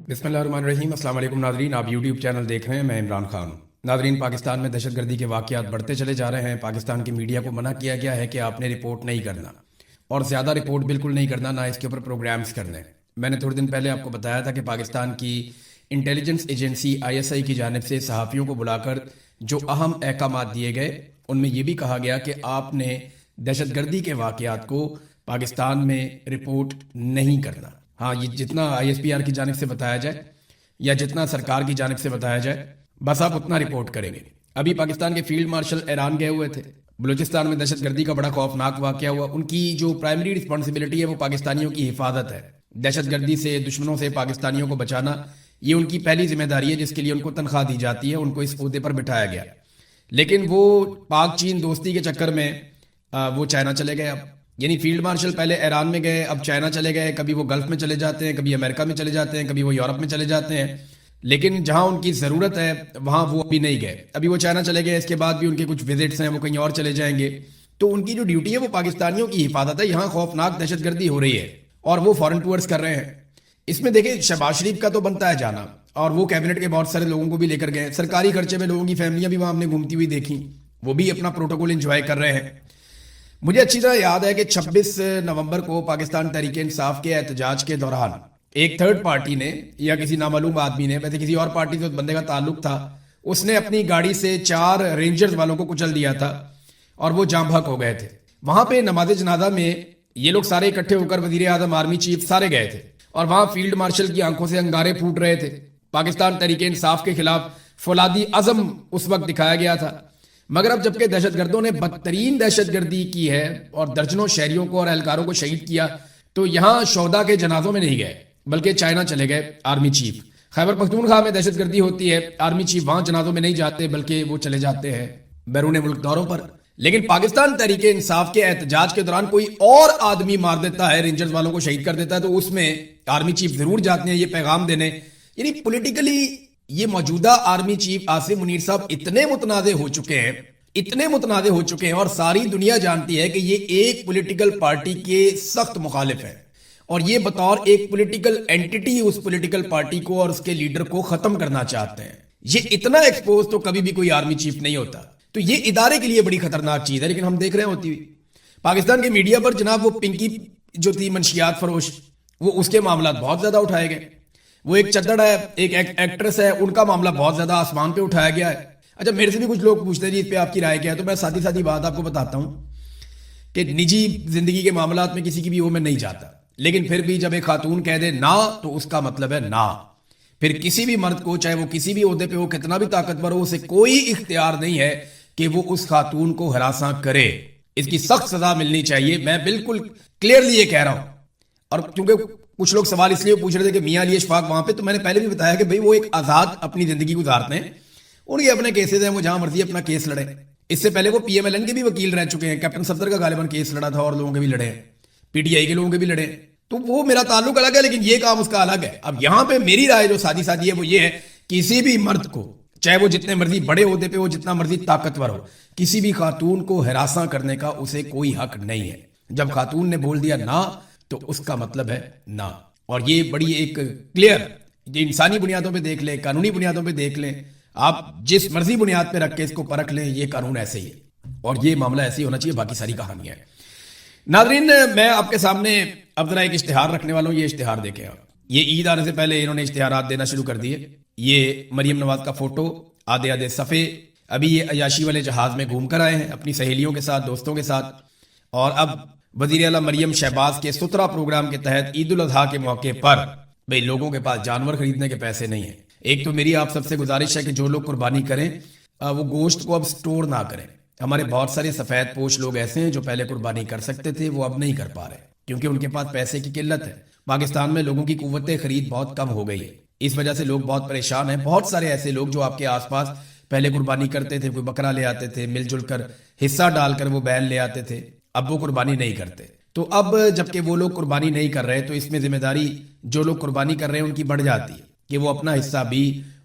बिस्मिल्लाहिर्रहमानिर्रहीम। अस्सलाम वालेकुम नाज़रीन, आप यूट्यूब चैनल देख रहे हैं, मैं इमरान खान हूँ। नाज़रीन, पाकिस्तान में दहशतगर्दी के वाक़यात बढ़ते चले जा रहे हैं। पाकिस्तान की मीडिया को मना किया गया है कि आपने रिपोर्ट नहीं करना, और ज़्यादा रिपोर्ट बिल्कुल नहीं करना, ना इसके ऊपर प्रोग्राम्स करने। मैंने थोड़े दिन पहले आपको बताया था कि पाकिस्तान की इंटेलिजेंस एजेंसी ISI की जानिब से सहाफ़ियों को बुलाकर जो अहम अहकामात दिए गए, उनमें यह भी कहा गया कि आपने दहशतगर्दी के वाक़यात को पाकिस्तान में रिपोर्ट नहीं करना। हाँ, ये जितना ISPR की जानिब से बताया जाए या जितना सरकार की जानिब से बताया जाए, बस आप उतना रिपोर्ट करेंगे। अभी पाकिस्तान के फील्ड मार्शल ईरान गए हुए थे। बलूचिस्तान में दहशतगर्दी का बड़ा खौफनाक वाक़या हुआ। उनकी जो प्राइमरी रिस्पॉन्सिबिलिटी है वो पाकिस्तानियों की हिफाजत है। दहशतगर्दी से, दुश्मनों से पाकिस्तानियों को बचाना, ये उनकी पहली जिम्मेदारी है, जिसके लिए उनको तनख्वाह दी जाती है, उनको इस ओहदे पर बिठाया गया। लेकिन वो पाक चीन दोस्ती के चक्कर में वो चाइना चले गए। अब यानी फील्ड मार्शल पहले ईरान में गए, अब चाइना चले गए। कभी वो गल्फ में चले जाते हैं, कभी अमेरिका में चले जाते हैं, कभी वो यूरोप में चले जाते हैं। लेकिन जहां उनकी ज़रूरत है वहां वो अभी नहीं गए। अभी वो चाइना चले गए, इसके बाद भी उनके कुछ विजिट्स हैं, वो कहीं और चले जाएंगे। तो उनकी जो ड्यूटी है वो पाकिस्तानियों की हिफाजत है। यहाँ खौफनाक दहशतगर्दी हो रही है और वो फॉरेन टूर्स कर रहे हैं। इसमें देखिए, शहबाज शरीफ का तो बनता है जाना, और वो कैबिनेट के बहुत सारे लोगों को भी लेकर गए। सरकारी खर्चे में लोगों की फैमिलियां भी वहां हमने घूमती हुई देखी, वो भी अपना प्रोटोकॉल एंजॉय कर रहे हैं। मुझे अच्छी तरह याद है कि 26 नवंबर को पाकिस्तान तहरीक इंसाफ के एहतजाज के दौरान एक थर्ड पार्टी ने या किसी नामालूम आदमी ने, वैसे किसी और पार्टी से उस बंदे का ताल्लुक था, उसने अपनी गाड़ी से 4 रेंजर्स वालों को कुचल दिया था और वो जाम बहक हो गए थे। वहां पे नमाज जनाजा में ये लोग सारे इकट्ठे होकर वजीर आजम, आर्मी चीफ सारे गए थे, और वहां फील्ड मार्शल की आंखों से अंगारे फूट रहे थे। पाकिस्तान तहरीक इंसाफ के खिलाफ फौलादी अज़म उस वक्त दिखाया गया था। मगर अब जबकि दहशतगर्दों ने बदतरीन दहशतगर्दी की है और दर्जनों शहरियों को और एहलकारों को शहीद किया, तो यहां शोहदा के जनाजों में नहीं गए, बल्कि चाइना चले गए आर्मी चीफ। खैबर पख्तूनख्वा में दहशतगर्दी होती है, आर्मी चीफ वहां जनाजों में नहीं जाते, बल्कि वो चले जाते हैं बैरून मुल्क दौरों पर। लेकिन पाकिस्तान तहरीक इंसाफ के एहतजाज के दौरान कोई और आदमी मार देता है, रेंजर्स वालों को शहीद कर देता है, तो उसमें आर्मी चीफ जरूर जाते हैं ये पैगाम देने। यानी पॉलिटिकली ये मौजूदा आर्मी चीफ आसिम मुनीर साहब इतने मुतनाज़े हो चुके हैं, इतने मुतनाज़े हो चुके हैं, और सारी दुनिया जानती है कि ये एक पॉलिटिकल पार्टी के सख्त मुखालिफ है, और ये बतौर एक पॉलिटिकल एंटिटी उस पॉलिटिकल पार्टी को और उसके लीडर को खत्म करना चाहते हैं। ये इतना एक्सपोज तो कभी भी कोई आर्मी चीफ नहीं होता। तो ये इदारे के लिए बड़ी खतरनाक चीज है। लेकिन हम देख रहे होती हुई पाकिस्तान के मीडिया पर जनाब वो पिंकी जो थी मंशियात फरोश, वो उसके मामला बहुत ज्यादा उठाए गए। वो एक चद्दड़ है, एक एक्ट्रेस है, उनका मामला बहुत ज्यादा आसमान पे उठाया गया है। अच्छा, मेरे से भी कुछ लोग पूछते हैं जी इस पे आपकी राय क्या है, तो मैं सादी सादी बात आपको बताता हूं कि निजी जिंदगी के मामलात में किसी की भी वो मैं नहीं जाता, लेकिन फिर भी जब एक खातून कह दे ना, तो उसका मतलब है ना। फिर किसी भी मर्द को, चाहे वो किसी भी ओहदे पे हो, कितना भी ताकतवर हो, उसे कोई इख्तियार नहीं है कि वो उस खातून को हरासा करे। इसकी सख्त सजा मिलनी चाहिए, मैं बिल्कुल क्लियरली ये कह रहा हूं। और क्योंकि कुछ लोग सवाल इसलिए पूछ रहे थे कि मियां अली अशफाक वहां पे, तो मैंने पहले भी बताया कि भाई वो एक आजाद अपनी जिंदगी गुजारते हैं, उनके अपने केसेस हैं, वो जहां मर्जी अपना केस लड़े। इससे पहले वो PMLN के भी वकील रह चुके हैं, कैप्टन सफदर का गालिबन केस लड़ा था, और लोगों के भी लड़े हैं, PTI के लोगों के भी लड़े। तो वो मेरा ताल्लुक अलग है, लेकिन ये काम उसका अलग है। अब यहां पे मेरी राय जो सादी सादी है वो ये है, किसी भी मर्द को, चाहे वो जितने मर्जी बड़े ओहदे पे हो, जितना मर्जी ताकतवर हो, किसी भी खातून को हरासा करने का उसे कोई हक नहीं है। जब खातून ने बोल दिया ना, तो उसका मतलब है ना। और ये बड़ी एक क्लियर, इंसानी बुनियादों पे देख लें, कानूनी बुनियादों पे देख लें, आप जिस मर्जी बुनियाद पे रख के इसको परख लें, ये कानून ऐसे ही है और ये मामला ऐसे ही होना चाहिए। बाकी सारी कहानियां हैं। नाजरीन, मैं आपके सामने अब जरा एक इश्तिहार रखने वाला हूं। ये इश्तिहार देखें आप। ये ईद आने से पहले इन्होंने इश्तिहारात देना शुरू कर दिए। ये मरियम नवाज का फोटो, आधे आधे सफ़े। अभी ये अयाशी वाले जहाज में घूम कर आए हैं अपनी सहेलियों के साथ, दोस्तों के साथ, और अब वज़ीर आला मरियम शहबाज के सुतरा प्रोग्राम के तहत ईद उल अजहा के मौके पर भाई लोगों के पास जानवर खरीदने के पैसे नहीं है। एक तो मेरी आप सबसे गुजारिश है कि जो लोग कुर्बानी करें वो गोश्त को अब स्टोर ना करें। हमारे बहुत सारे सफेद पोश लोग ऐसे हैं जो पहले कुर्बानी कर सकते थे, वो अब नहीं कर पा रहे क्योंकि उनके पास पैसे की किल्लत है। पाकिस्तान में लोगों की कुव्वत खरीद बहुत कम हो गई है, इस वजह से लोग बहुत परेशान हैं। बहुत सारे ऐसे लोग जो आपके आसपास पहले कुर्बानी करते थे, कोई बकरा ले आते थे, मिलजुल कर हिस्सा डालकर वो बैल ले आते थे, अब वो कुर्बानी नहीं करते। तो अब जबकि वो लोग कुर्बानी नहीं कर रहे, तो इसमें जिम्मेदारी जो लोग कुर्बानी कर रहे हैं उनकी बढ़ जाती है कि वो अपना हिस्सा भी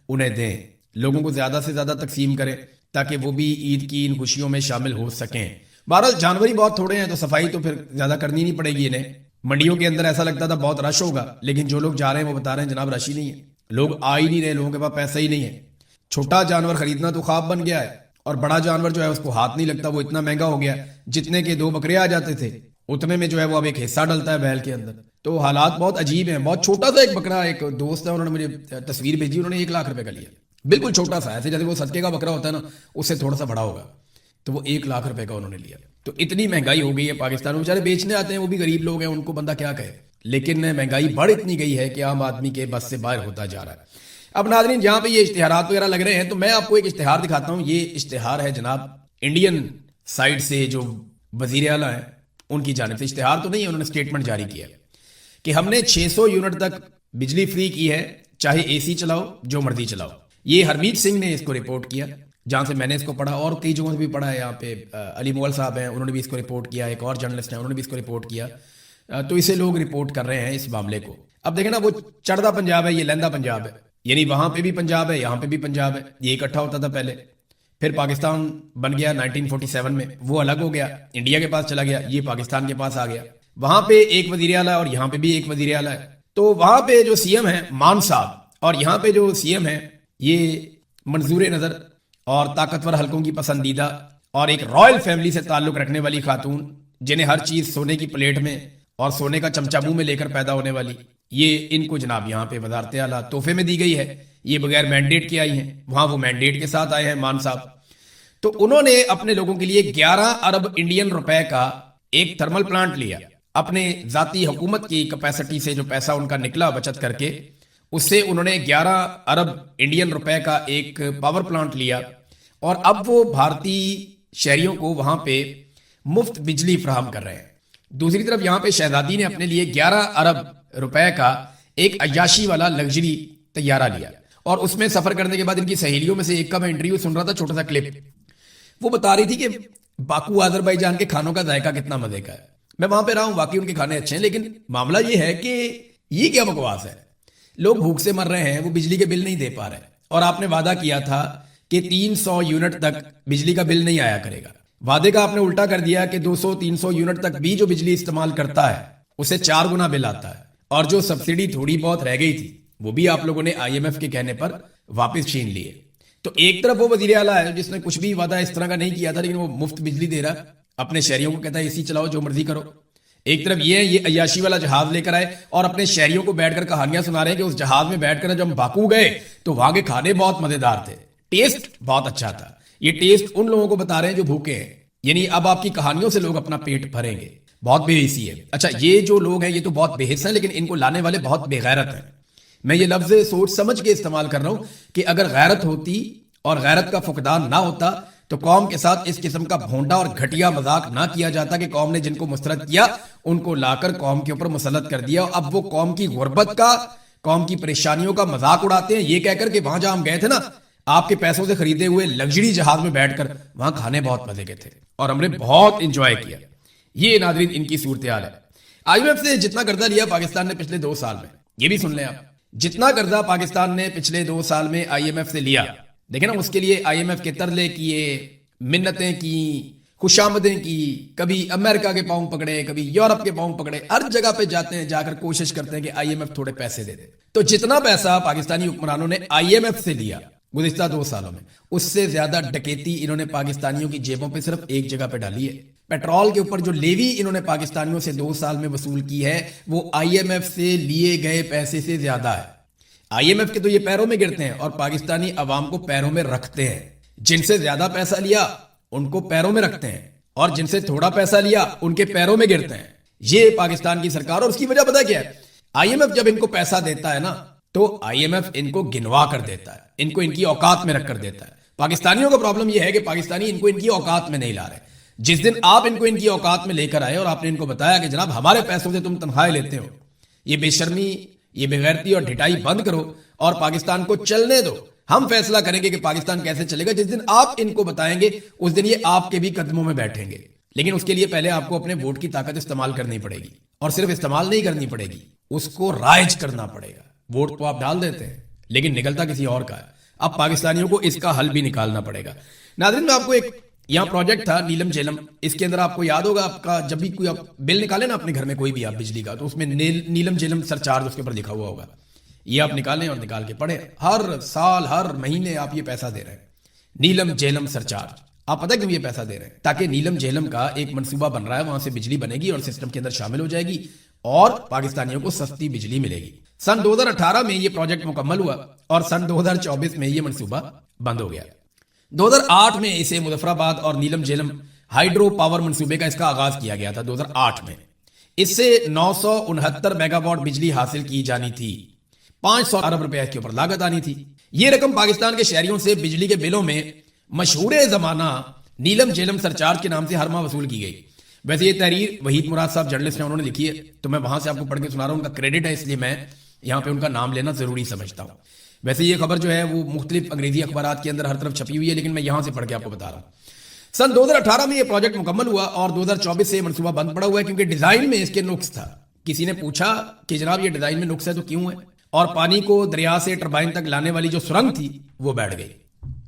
उन्हें दें, लोगों को ज्यादा से ज्यादा तकसीम करें, ताकि वो भी ईद की इन खुशियों में शामिल हो सकें। बहरहाल जानवर ही बहुत थोड़े हैं, तो सफाई तो फिर ज्यादा करनी नहीं पड़ेगी इन्हें। मंडियों के अंदर ऐसा लगता था बहुत रश होगा, लेकिन जो लोग जा रहे हैं वो बता रहे हैं जनाब रश ही नहीं है। लोग आ ही नहीं रहे, लोगों के पास पैसा ही नहीं है। छोटा जानवर खरीदना तो ख्वाब बन गया है, और बड़ा जानवर जो है उसको हाथ नहीं लगता, वो इतना महंगा हो गया। जितने के 2 बकरे आ जाते थे उतने में जो है वो अब एक हिस्सा डलता है बैल के अंदर। तो हालात बहुत अजीब हैं। बहुत छोटा सा एक बकरा, एक दोस्त है उन्होंने मुझे तस्वीर भेजी, उन्होंने 1 लाख रुपए का लिया, बिल्कुल छोटा सा, ऐसे जैसे वो सदके का बकरा होता है ना, उससे थोड़ा सा बड़ा होगा, तो वो 1 लाख रुपए का उन्होंने लिया। तो इतनी महंगाई हो गई है पाकिस्तान में, बेचारे बेचने आते हैं, वो भी गरीब लोग हैं, उनको बंदा क्या कहे। लेकिन महंगाई बढ़ इतनी गई है कि आम आदमी के बस से बाहर होता जा रहा है। अब नाज़रीन, जहां पे ये इश्तिहारात वगैरह लग रहे हैं, तो मैं आपको एक इश्तिहार दिखाता हूं। ये इश्तिहार है जनाब इंडियन साइड से, जो वजीर आला है उनकी जानिब से। इश्तिहार तो नहीं है, उन्होंने स्टेटमेंट जारी किया कि हमने 600 यूनिट तक बिजली फ्री की है, चाहे एसी चलाओ, जो मर्जी चलाओ। ये हरमीत सिंह ने इसको रिपोर्ट किया, जहां से मैंने इसको पढ़ा, और कई जगहों से भी पढ़ा है। यहाँ पे अली मोल साहब हैं, उन्होंने भी इसको रिपोर्ट किया, एक और जर्नलिस्ट हैं, उन्होंने भी इसको रिपोर्ट किया। तो इसे लोग रिपोर्ट कर रहे हैं इस मामले को। अब देखें ना, वो चढ़दा पंजाब है, ये लहंदा पंजाब है, यानी वहां पे भी पंजाब है, यहाँ पे भी पंजाब है। ये इकट्ठा होता था पहले, फिर पाकिस्तान बन गया 1947 में, वो अलग हो गया, इंडिया के पास चला गया, ये पाकिस्तान के पास आ गया। वहां पे एक वजीर आला है और यहाँ पे भी एक वजीर आला है। तो वहां पे जो सीएम है मान साहब, और यहाँ पे जो सीएम है ये मंजूर नजर और ताकतवर हलकों की पसंदीदा और एक रॉयल फैमिली से ताल्लुक रखने वाली खातून, जिन्हें हर चीज सोने की प्लेट में और सोने का चमचा मुंह में लेकर पैदा होने वाली, ये इनको जनाब यहाँ पे वजारत आला तोहफे में दी गई है। ये बगैर मैंडेट के आई हैं, वहां वो मैंडेट के साथ आए हैं मान साहब। तो उन्होंने अपने लोगों के लिए 11 अरब इंडियन रुपए का एक थर्मल प्लांट लिया, अपने जाती हुकूमत की कैपेसिटी से जो पैसा उनका निकला बचत करके, उससे उन्होंने 11 अरब इंडियन रुपए का एक पावर प्लांट लिया, और अब वो भारतीय शहरियों को वहां पे मुफ्त बिजली फराहम कर रहे हैं। दूसरी तरफ यहाँ पे शहजादी ने अपने लिए 11 अरब रुपए का एक अय्याशी वाला लग्जरी तैयारा लिया, और उसमें सफर करने के बाद इनकी सहेलियों में से एक का मैं इंटरव्यू सुन रहा था, छोटा सा क्लिप। वो बता रही थी कि बाकू आजरबाईजान के खानों का जायका कितना मजे का है। मैं वहां पे रहा हूं, वाकई उनके खाने अच्छे हैं, लेकिन मामला ये है कि ये क्या बकवास है। लोग भूख से मर रहे हैं, वो बिजली के बिल नहीं दे पा रहे, और आपने वादा किया था कि 300 यूनिट तक बिजली का बिल नहीं आया करेगा। वादे का आपने उल्टा कर दिया कि 200-300 यूनिट तक भी जो बिजली इस्तेमाल करता है उसे 4 गुना बिल आता है, और जो सब्सिडी थोड़ी बहुत रह गई थी वो भी आप लोगों ने आईएमएफ के कहने पर वापस छीन लिए। तो एक तरफ वो वजीर आला है जिसने कुछ भी वादा इस तरह का नहीं किया था, लेकिन वो मुफ्त बिजली दे रहा है, अपने शहरियों को कहता है एसी चलाओ, जो मर्जी करो। एक तरफ ये अय्याशी वाला जहाज लेकर आए और अपने शहरियों को बैठकर कहानियां सुना रहे हैं कि उस जहाज में बैठकर जब हम बाकू गए तो वहां के खाने बहुत मजेदार थे, टेस्ट बहुत अच्छा था। ये टेस्ट उन लोगों को बता रहे हैं जो भूखे हैं, यानी अब आपकी कहानियों से लोग अपना पेट भरेंगे। बहुत बेहिसी है। अच्छा, ये जो लोग हैं ये तो बहुत बेहिस हैं, लेकिन इनको लाने वाले बहुत बेगैरत हैं। मैं ये लफ्ज सोच समझ के इस्तेमाल कर रहा हूं कि अगर गैरत होती और गैरत का फुकदान ना होता तो कौम के साथ इस किस्म का भोंडा और घटिया मजाक ना किया जाता कि कौम ने जिनको मुस्तरद किया उनको लाकर कौम के ऊपर मुसल्लत कर दिया। अब वो कौम की गुर्बत का, कौम की परेशानियों का मजाक उड़ाते हैं, ये कहकर कि वहां जहां हम गए थे ना, आपके पैसों से खरीदे हुए लग्जरी जहाज में बैठकर वहां खाने बहुत मजे के थे और हमने बहुत इंजॉय किया। ये नाज़रीन इनकी सूरत हाल है। आईएमएफ से जितना कर्जा लिया पाकिस्तान ने पिछले 2 साल में, ये भी सुन लें आप, जितना कर्जा पाकिस्तान ने पिछले 2 साल में आईएमएफ से लिया, देखे ना, उसके लिए आईएमएफ के तरले किए, मिन्नतें की, खुशामदें की, कभी अमेरिका के पांव पकड़े, कभी यूरोप के पांव पकड़े, हर जगह पे जाते हैं, जाकर कोशिश करते हैं कि आईएमएफ थोड़े पैसे दे दे। तो जितना पैसा पाकिस्तानी हुक्मरानों ने आईएमएफ से लिया गुज़िश्ता 2 सालों में, उससे ज्यादा डकैती इन्होंने पाकिस्तानियों की जेबों पे सिर्फ एक जगह पे डाली है। पेट्रोल के ऊपर जो लेवी इन्होंने पाकिस्तानियों से 2 साल में वसूल की है वो आईएमएफ से लिए गए पैसे से ज्यादा है। आईएमएफ के तो ये पैरों में गिरते हैं और पाकिस्तानी अवाम को पैरों में रखते हैं। जिनसे ज्यादा पैसा लिया उनको पैरों में रखते हैं और जिनसे थोड़ा पैसा लिया उनके पैरों में गिरते हैं। ये पाकिस्तान की सरकार, और उसकी वजह पता क्या है? आईएमएफ जब इनको पैसा देता है ना तो आईएमएफ इनको गिनवा कर देता है, इनको इनकी औकात में रख कर देता है। पाकिस्तानियों का प्रॉब्लम यह है कि पाकिस्तानी इनको इनकी औकात में नहीं ला रहे। जिस दिन आप इनको इनकी औकात में लेकर आए और आपने इनको बताया कि जनाब हमारे पैसों से तुम तनख्वाहें लेते हो, ये बेशर्मी, ये बेगैरती और ढिठाई बंद करो और पाकिस्तान को चलने दो, हम फैसला करेंगे कि पाकिस्तान कैसे चलेगा। जिस दिन आप इनको बताएंगे उस दिन ये आपके भी कदमों में बैठेंगे, लेकिन उसके लिए पहले आपको अपने वोट की ताकत इस्तेमाल करनी पड़ेगी, और सिर्फ इस्तेमाल नहीं करनी पड़ेगी, उसको राइज करना पड़ेगा। वोट तो आप डाल देते हैं लेकिन निकलता किसी और का है। अब पाकिस्तानियों को इसका हल भी निकालना पड़ेगा। नाज़रीन, मैं आपको एक यहाँ प्रोजेक्ट था नीलम झेलम, इसके अंदर आपको याद होगा, आपका जब भी कोई आप बिल निकाले ना अपने घर में कोई भी आप बिजली का, तो उसमें नीलम झेलम सरचार्ज उसके ऊपर लिखा हुआ होगा। یہ آپ نکالیں اور نکال کے پڑھیں. ہر سال ہر مہینے آپ یہ پیسہ دے رہے ہیں, نیلم جیلم سرچارج. آپ پتہ کیوں یہ پیسہ دے رہے ہیں؟ تاکہ نیلم جیلم کا ایک منصوبہ بن رہا ہے, وہاں سے بجلی بنے گی اور سسٹم کے اندر شامل ہو جائے گی اور پاکستانیوں کو سستی بجلی ملے گی. سن 2018 میں یہ پروجیکٹ مکمل ہوا اور سن 2024 میں یہ منصوبہ بند ہو گیا. 2008 میں اسے مظفرآباد اور نیلم جیلم ہائیڈرو پاور منصوبے کا اس کا آغاز کیا گیا تھا 2008 میں. اس سے 969 میگا واٹ بجلی حاصل کی جانی تھی. 500 ارب روپے کے اوپر لاگت آنی تھی. یہ رقم پاکستان کے شہریوں سے بجلی کے بلوں میں مشہور زمانہ نیلم جیلم سرچارج کے نام سے ہر ماہ وصول کی گئی. ویسے یہ تحریر وحید مراد صاحب جرنلسٹ ہیں, انہوں نے لکھی ہے, تو میں وہاں سے آپ کو پڑھ کے سنا رہا ہوں. ان کا کریڈٹ ہے, اس لیے میں یہاں پہ ان کا نام لینا ضروری سمجھتا ہوں. ویسے یہ خبر جو ہے وہ مختلف انگریزی اخبارات کے اندر ہر طرف چھپی ہوئی ہے, لیکن میں یہاں سے پڑھ کے آپ کو بتا رہا ہوں. سن 2018 میں یہ پروجیکٹ مکمل ہوا اور 2024 سے یہ منصوبہ بند پڑا ہوا ہے کیونکہ ڈیزائن میں اس کے نقص تھا. کسی نے پوچھا کہ جناب یہ ڈیزائن میں نقص ہے تو کیوں ہے, اور پانی کو دریا سے ٹربائن تک لانے والی جو سرنگ تھی وہ بیٹھ گئی.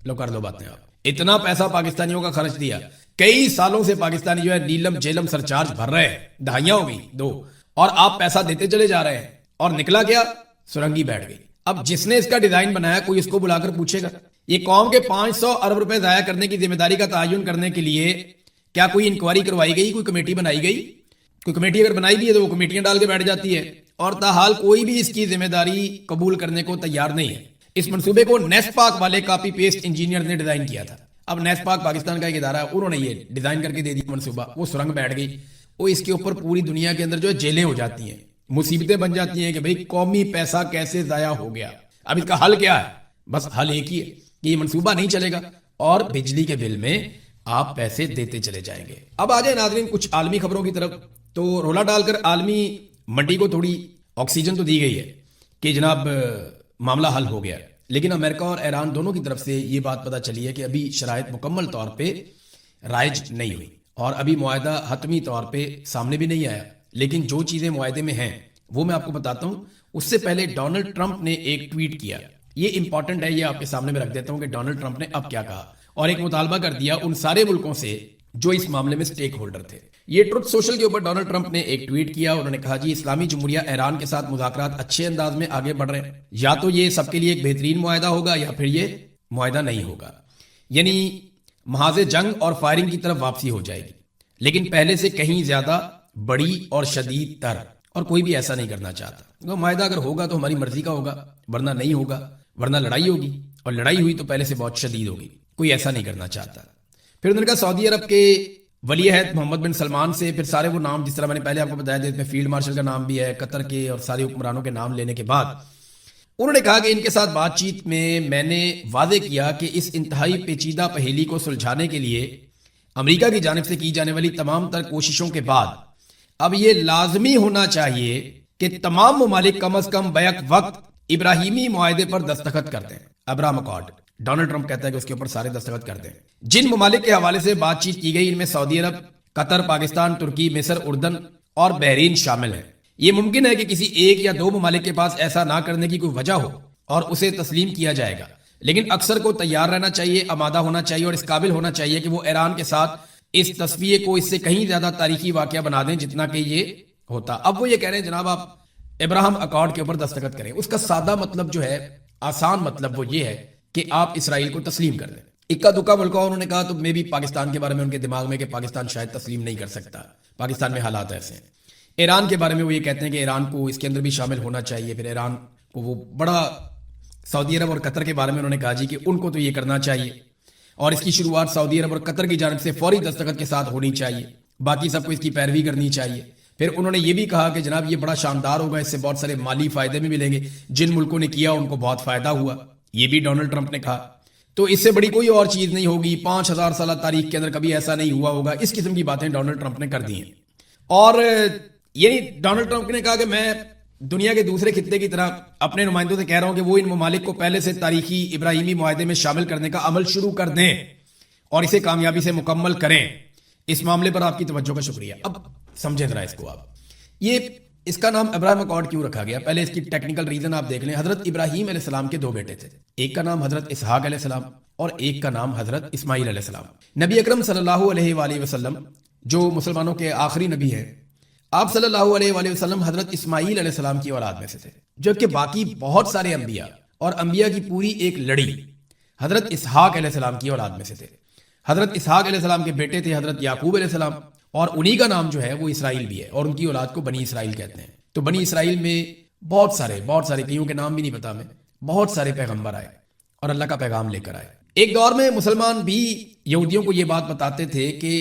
لو کر دو باتیں. آپ اتنا پیسہ پاکستانیوں کا خرچ دیا, کئی سالوں سے پاکستانی جو ہے نیلم جیلم سرچارج بھر رہے ہیں, دہائیاں ہو گئی 2, اور آپ پیسہ دیتے چلے جا رہے ہیں اور نکلا کیا, سرنگی بیٹھ گئی. اب جس نے اس کا ڈیزائن بنایا کوئی اس کو بلا کر پوچھے گا؟ یہ قوم کے 500 ارب روپے ضائع کرنے کی ذمہ داری کا تعین کرنے کے لیے کیا کوئی انکوائری کروائی گئی, کوئی کمیٹی بنائی گئی؟ کوئی کمیٹی اگر بنائی بھی ہے تو وہ کمیٹیاں ڈال کے بیٹھ جاتی ہے, اور تاحال کوئی بھی اس کی ذمہ داری قبول کرنے کو تیار نہیں ہے. اس منصوبے کو نیس پاک والے کاپی پیسٹ انجینئر نے ڈیزائن کیا تھا. اب نیس پاک پاکستان کا ایک ادارہ ہے, انہوں نے یہ ڈیزائن کر کے دے دیا منصوبہ, وہ سرنگ بیٹھ گئی. وہ اس کے اوپر پوری دنیا کے اندر جو ہے جیلیں ہو جاتی ہیں, مصیبتیں بن جاتی ہیں کہ بھئی قومی پیسہ کیسے ضائع ہو گیا. اب اس کا حل کیا ہے؟ بس حل ایک ہی ہے کہ یہ منصوبہ نہیں چلے گا اور بجلی کے بل میں آپ پیسے دیتے چلے جائیں گے. اب آ جائیں ناظرین کچھ عالمی خبروں کی طرف. تو رولا ڈال کر عالمی منڈی کو تھوڑی آکسیجن تو دی گئی ہے کہ جناب معاملہ حل ہو گیا, لیکن امریکہ اور ایران دونوں کی طرف سے یہ بات پتہ چلی ہے کہ ابھی شرائط مکمل طور پہ رائج نہیں ہوئی اور ابھی معاہدہ حتمی طور پہ سامنے بھی نہیں آیا. لیکن جو چیزیں معاہدے میں ہیں وہ میں آپ کو بتاتا ہوں. اس سے پہلے ڈونلڈ ٹرمپ نے ایک ٹویٹ کیا, یہ امپورٹنٹ ہے, یہ آپ کے سامنے میں رکھ دیتا ہوں کہ ڈونلڈ ٹرمپ نے اب کیا کہا, اور ایک مطالبہ کر دیا ان سارے ملکوں سے جو اس معاملے میں سٹیک ہولڈر تھے. یہ ٹروتھ سوشل کے اوپر ڈونلڈ ٹرمپ نے ایک ٹویٹ کیا, انہوں نے کہا جی اسلامی جمہوریہ ایران کے ساتھ مذاکرات اچھے انداز میں آگے بڑھ رہے ہیں, یا تو یہ سب کے لیے ایک بہترین معاہدہ ہوگا یا پھر یہ معاہدہ نہیں ہوگا, یعنی محاذ جنگ اور فائرنگ کی طرف واپسی ہو جائے گی, لیکن پہلے سے کہیں زیادہ بڑی اور شدید تر, اور کوئی بھی ایسا نہیں کرنا چاہتا. معاہدہ اگر ہوگا تو ہماری مرضی کا ہوگا, ورنہ نہیں ہوگا, ورنہ لڑائی ہوگی, اور لڑائی ہوئی تو پہلے سے بہت شدید ہوگی. کوئی ایسا نہیں کرنا چاہتا. پھر انہوں نے کہا سعودی عرب کے ولی عہد محمد بن سلمان سے, پھر سارے وہ نام جس طرح میں نے پہلے آپ کو بتایا تھا, اس میں فیلڈ مارشل کا نام بھی ہے, قطر کے اور سارے حکمرانوں کے نام لینے کے بعد انہوں نے کہا کہ ان کے ساتھ بات چیت میں نے واضح کیا کہ اس انتہائی پیچیدہ پہیلی کو سلجھانے کے لیے امریکہ کی جانب سے کی جانے والی تمام تر کوششوں کے بعد اب یہ لازمی ہونا چاہیے کہ تمام ممالک کم از کم بیک وقت ابراہیمی معاہدے پر دستخط کرتے ہیں. ابراہم اکارڈ, ڈونلڈ ٹرمپ کہتا ہے کہ اس کے اوپر سارے دستخط کرتے ہیں. جن ممالک کے حوالے سے بات چیت کی گئی ان میں سعودی عرب, قطر, پاکستان, ترکی, مصر, اردن اور بحرین شامل ہیں. یہ ممکن ہے کہ کسی ایک یا دو ممالک کے پاس ایسا نہ کرنے کی کوئی وجہ ہو اور اسے تسلیم کیا جائے گا, لیکن اکثر کو تیار رہنا چاہیے, آمادہ ہونا چاہیے اور اس قابل ہونا چاہیے کہ وہ ایران کے ساتھ اس تصفیے کو اس سے کہیں زیادہ تاریخی واقعہ بنا دیں جتنا کہ یہ ہوتا. اب وہ یہ کہہ رہے ہیں جناب آپ ابراہم اکارڈ کے اوپر دستخط کریں. اس کا سادہ مطلب جو ہے, آسان مطلب وہ یہ ہے کہ آپ اسرائیل کو تسلیم کر دیں. اکا دکا ملکہ انہوں نے کہا تو میں بھی پاکستان کے بارے میں ان کے دماغ میں کہ پاکستان شاید تسلیم نہیں کر سکتا, پاکستان میں حالات ایسے ہیں. ایران کے بارے میں وہ یہ کہتے ہیں کہ ایران کو اس کے اندر بھی شامل ہونا چاہیے. پھر ایران کو وہ بڑا, سعودی عرب اور قطر کے بارے میں انہوں نے کہا جی کہ ان کو تو یہ کرنا چاہیے اور اس کی شروعات سعودی عرب اور قطر کی جانب سے فوری دستخط کے ساتھ ہونی چاہیے, باقی سب کو اس کی پیروی کرنی چاہیے. پھر انہوں نے یہ بھی کہا کہ جناب یہ بڑا شاندار ہوگا, اس سے بہت سارے مالی فائدے بھی ملیں گے, جن ملکوں نے کیا ان کو بہت فائدہ ہوا, یہ بھی ڈونلڈ ٹرمپ نے کہا. تو اس سے بڑی کوئی اور چیز نہیں ہوگی, 5000 سالہ تاریخ کے اندر کبھی ایسا نہیں ہوا ہوگا. اس قسم کی باتیں ڈونلڈ ٹرمپ نے کر دی ہیں. اور یعنی ڈونلڈ ٹرمپ نے کہا کہ میں دنیا کے دوسرے خطے کی طرح اپنے نمائندوں سے کہہ رہا ہوں کہ وہ ان ممالک کو پہلے سے تاریخی ابراہیمی معاہدے میں شامل کرنے کا عمل شروع کر دیں اور اسے کامیابی سے مکمل کریں. اس معاملے پر آپ کی توجہ کا شکریہ. اب سمجھیں ذرا اس کو آپ, یہ اس کا نام ابراہیم اکارڈ کیوں رکھا گیا؟ پہلے اس کی ٹیکنیکل ریزن آپ دیکھ لیں. حضرت ابراہیم علیہ السلام کے 2 بیٹے تھے, ایک کا نام حضرت اسحاق علیہ السلام اور ایک کا نام حضرت اسماعیل علیہ السلام. نبی اکرم صلی اللہ علیہ وآلہ وسلم جو مسلمانوں کے آخری نبی ہیں, آپ صلی اللہ علیہ وآلہ وسلم حضرت اسماعیل علیہ السلام کی اولاد میں سے تھے، جبکہ باقی بہت سارے انبیاء اور انبیاء کی پوری ایک لڑی حضرت اسحاق علیہ السلام کی اولاد میں سے تھے۔ حضرت اسحاق علیہ السلام کے بیٹے تھے حضرت یعقوب علیہ السلام، اور انہی کا نام جو ہے وہ اسرائیل بھی ہے، اور ان کی اولاد کو بنی اسرائیل کہتے ہیں۔ تو بنی اسرائیل میں بہت سارے کئیوں کے نام بھی نہیں پتا میں، بہت سارے پیغمبر آئے اور اللہ کا پیغام لے کر آئے۔ ایک دور میں مسلمان بھی یہودیوں کو یہ بات بتاتے تھے کہ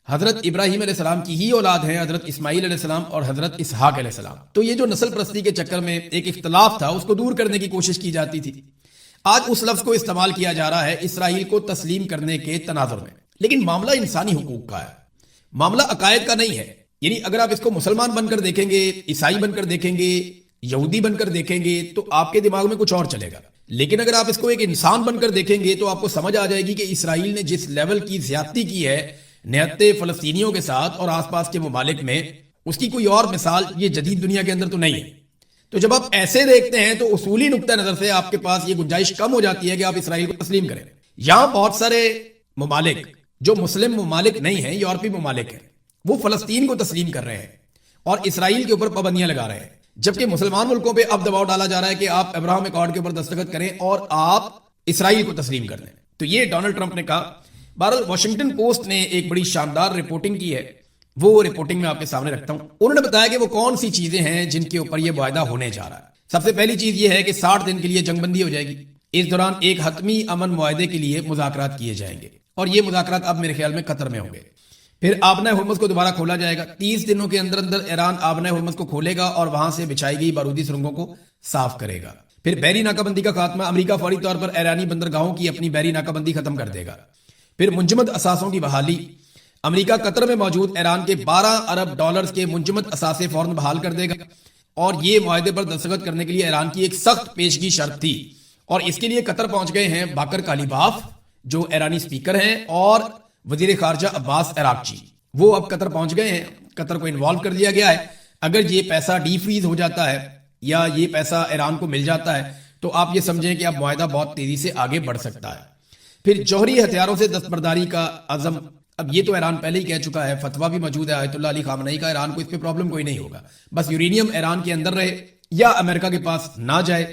حضرت ابراہیم علیہ السلام کی ہی اولاد ہیں حضرت اسماعیل علیہ السلام اور حضرت اسحاق علیہ السلام۔ تو یہ جو نسل پرستی کے چکر میں ایک اختلاف تھا اس کو دور کرنے کی کوشش کی جاتی تھی۔ آج اس لفظ کو استعمال کیا جا رہا ہے اسرائیل کو تسلیم کرنے کے تناظر میں، لیکن معاملہ انسانی حقوق کا ہے، معاملہ عقائد کا نہیں ہے۔ یعنی اگر آپ اس کو مسلمان بن کر دیکھیں گے، عیسائی بن کر دیکھیں گے، یہودی بن کر دیکھیں گے تو آپ کے دماغ میں کچھ اور چلے گا، لیکن اگر آپ اس کو ایک انسان بن کر دیکھیں گے تو آپ کو سمجھ آ جائے گی کہ اسرائیل نے جس لیول کی زیادتی کی ہے نہتے فلسطینیوں کے ساتھ اور آس پاس کے ممالک میں، اس کی کوئی اور مثال یہ جدید دنیا کے اندر تو نہیں ہے۔ تو جب آپ ایسے دیکھتے ہیں تو اصولی نقطہ نظر سے آپ کے پاس یہ گنجائش کم ہو جاتی ہے کہ آپ اسرائیل کو تسلیم کریں۔ یہاں بہت سارے ممالک جو مسلم ممالک نہیں ہیں، یورپی ممالک ہیں، وہ فلسطین کو تسلیم کر رہے ہیں اور اسرائیل کے اوپر پابندیاں لگا رہے ہیں، جبکہ مسلمان ملکوں پہ اب دباؤ ڈالا جا رہا ہے کہ آپ ابراہم ایکارڈ کے اوپر دستخط کریں اور آپ اسرائیل کو تسلیم کر دیں۔ تو یہ ڈونلڈ ٹرمپ نے کہا۔ بہرحال واشنگٹن پوسٹ نے ایک بڑی شاندار رپورٹنگ کی ہے، وہ رپورٹنگ میں آپ کے سامنے رکھتا ہوں۔ انہوں نے بتایا کہ وہ کون سی چیزیں ہیں جن کے اوپر یہ معاہدہ ہونے جا رہا ہے۔ سب سے پہلی چیز یہ ہے کہ 60 دن کے لیے جنگ بندی ہو جائے گی، اس دوران ایک حتمی امن معاہدے کے لیے مذاکرات کیے جائیں گے، اور یہ مذاکرات اب میرے خیال میں قطر میں ہوں گے۔ پھر آبنہ ہرمز کو دوبارہ کھولا جائے گا، 30 دنوں کے اندر اندر ایران آبنہ ہرمز کو کھولے گا اور وہاں سے بچھائی گئی بارودی سرنگوں کو صاف کرے گا۔ پھر بحری ناکہ بندی کا خاتمہ، امریکہ فوری طور پر ایرانی بندرگاہوں کی اپنی بحری ناکہ بندی ختم کر دے گا۔ پھر منجمد اثاثوں کی بحالی، امریکہ قطر میں موجود ایران کے 12 ارب ڈالرز کے منجمد اثاثے فوراً بحال کر دے گا، اور یہ معاہدے پر دستخط کرنے کے لیے ایران کی ایک سخت پیشگی شرط تھی، اور اس کے لیے قطر پہنچ گئے ہیں باکر کالیباف جو ایرانی سپیکر ہیں، اور وزیر خارجہ عباس عراقچی، وہ اب قطر پہنچ گئے ہیں۔ قطر کو انوالو کر دیا گیا ہے۔ اگر یہ پیسہ ڈی فریز ہو جاتا ہے یا یہ پیسہ ایران کو مل جاتا ہے تو آپ یہ سمجھیں کہ اب معاہدہ بہت تیزی سے آگے بڑھ سکتا ہے۔ پھر جوہری ہتھیاروں سے دستبرداری کا عزم، اب یہ تو ایران پہلے ہی کہہ چکا ہے، فتویٰ بھی موجود ہے آیت اللہ علی خامنئی کا، ایران کو اس پہ پرابلم کوئی نہیں ہوگا، بس یورینیم ایران کے اندر رہے یا امریکہ کے پاس نہ جائے،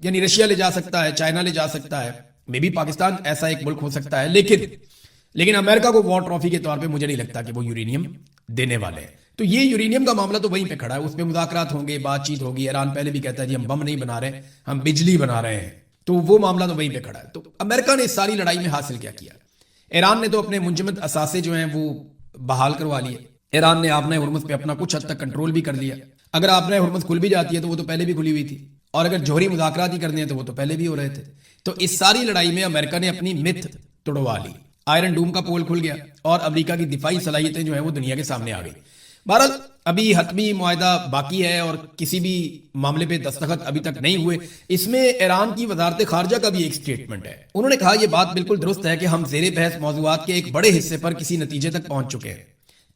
یعنی رشیا لے جا سکتا ہے، چائنا لے جا سکتا ہے، میں بھی پاکستان ایسا ایک ملک ہو سکتا ہے، لیکن امریکہ کو وار ٹرافی کے طور پہ مجھے نہیں لگتا کہ وہ یورینیم دینے والے ہیں۔ تو یہ یورینیم کا معاملہ تو وہیں پہ کھڑا ہے، اس پہ مذاکرات ہوں گے، بات چیت ہوگی۔ ایران پہلے بھی کہتا ہے جی ہم بم نہیں بنا رہے، ہم بجلی بنا رہے ہیں، تو وہ معاملہ تو وہیں پہ کھڑا ہے۔ تو امریکہ نے اس ساری لڑائی میں حاصل کیا کیا؟ ایران نے تو اپنے منجمد اثاثے جو ہیں وہ بحال کروا لیے، ایران نے آبنہ ہرمز پہ اپنا کچھ حد تک کنٹرول بھی کر لیا۔ اگر آبنہ ہرمز کھل بھی جاتی ہے تو وہ تو پہلے بھی کھلی ہوئی تھی، اور اگر جوہری مذاکرات ہی کرنے ہیں تو وہ تو پہلے بھی ہو رہے تھے۔ تو اس ساری لڑائی میں امریکہ نے اپنی مت توڑوا لی، آئرن ڈوم کا پول کھل گیا، اور امریکہ کی دفاعی صلاحیتیں جو ہیں وہ دنیا کے سامنے آ گئی۔ بہرحال ابھی حتمی معاہدہ باقی ہے اور کسی بھی معاملے پہ دستخط ابھی تک نہیں ہوئے۔ اس میں ایران کی وزارت خارجہ کا بھی ایک سٹیٹمنٹ ہے، انہوں نے کہا یہ بات بالکل درست ہے کہ ہم زیر بحث موضوعات کے ایک بڑے حصے پر کسی نتیجے تک پہنچ چکے ہیں،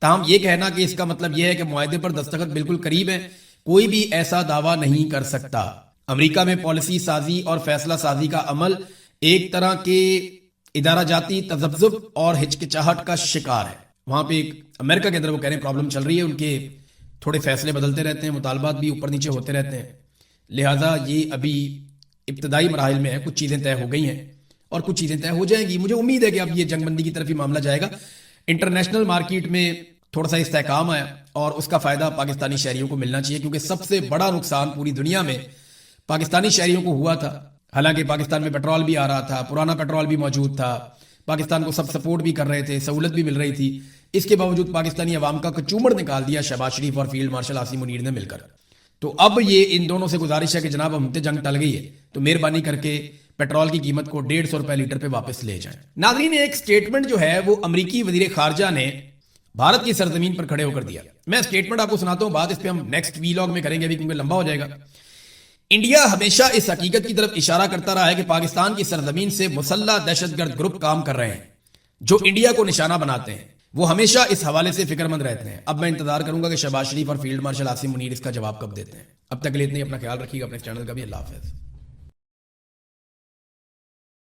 تاہم یہ کہنا کہ اس کا مطلب یہ ہے کہ معاہدے پر دستخط بالکل قریب ہے، کوئی بھی ایسا دعویٰ نہیں کر سکتا۔ امریکہ میں پالیسی سازی اور فیصلہ سازی کا عمل ایک طرح کے ادارہ جاتی تذبذب اور ہچکچاہٹ کا شکار ہے۔ وہاں پہ ایک امریکہ کے اندر وہ کہہ رہے ہیں پرابلم چل رہی ہے، ان کے تھوڑے فیصلے بدلتے رہتے ہیں، مطالبات بھی اوپر نیچے ہوتے رہتے ہیں، لہٰذا یہ ابھی ابتدائی مراحل میں ہے، کچھ چیزیں طے ہو گئی ہیں اور کچھ چیزیں طے ہو جائیں گی۔ مجھے امید ہے کہ اب یہ جنگ بندی کی طرف ہی معاملہ جائے گا۔ انٹرنیشنل مارکیٹ میں تھوڑا سا استحکام آیا اور اس کا فائدہ پاکستانی شہریوں کو ملنا چاہیے، کیونکہ سب سے بڑا نقصان پوری دنیا میں پاکستانی شہریوں کو ہوا تھا۔ حالانکہ پاکستان میں پیٹرول بھی آ رہا تھا، پرانا پیٹرول بھی موجود تھا، پاکستان کو سب سپورٹ بھی کر رہے تھے، سہولت بھی مل رہی تھی، اس کے باوجود پاکستانی عوام کا کچومڑ نکال دیا شہباز شریف اور فیلڈ مارشل عاصم منیر نے مل کر۔ تو اب یہ ان دونوں سے گزارش ہے کہ جناب ہم جنگ ٹل گئی ہے تو مہربانی کر کے پیٹرول کی قیمت کو 150 روپے لیٹر پہ واپس لے جائیں۔ ناظرین، ایک سٹیٹمنٹ جو ہے وہ امریکی وزیر خارجہ نے بھارت کی سرزمین پر کھڑے ہو کر دیا۔ میں سٹیٹمنٹ آپ کو سناتا ہوں، بات اس پہ ہم نیکسٹ ویلاگ میں کریں گے ابھی کیونکہ لمبا ہو جائے گا۔ انڈیا ہمیشہ اس حقیقت کی طرف اشارہ کرتا رہا ہے کہ پاکستان کی سرزمین سے مسلح دہشت گرد گروپ کام کر رہے ہیں جو انڈیا کو نشانہ بناتے ہیں، وہ ہمیشہ اس حوالے سے فکر مند رہتے ہیں۔ اب میں انتظار کروں گا کہ شہباز شریف اور فیلڈ مارشل عاصم منیر اس کا جواب کب دیتے ہیں۔ اب تک کے لیے اتنا ہی، اپنا خیال رکھیے گا، اپنے چینل کا بھی۔ اللہ حافظ۔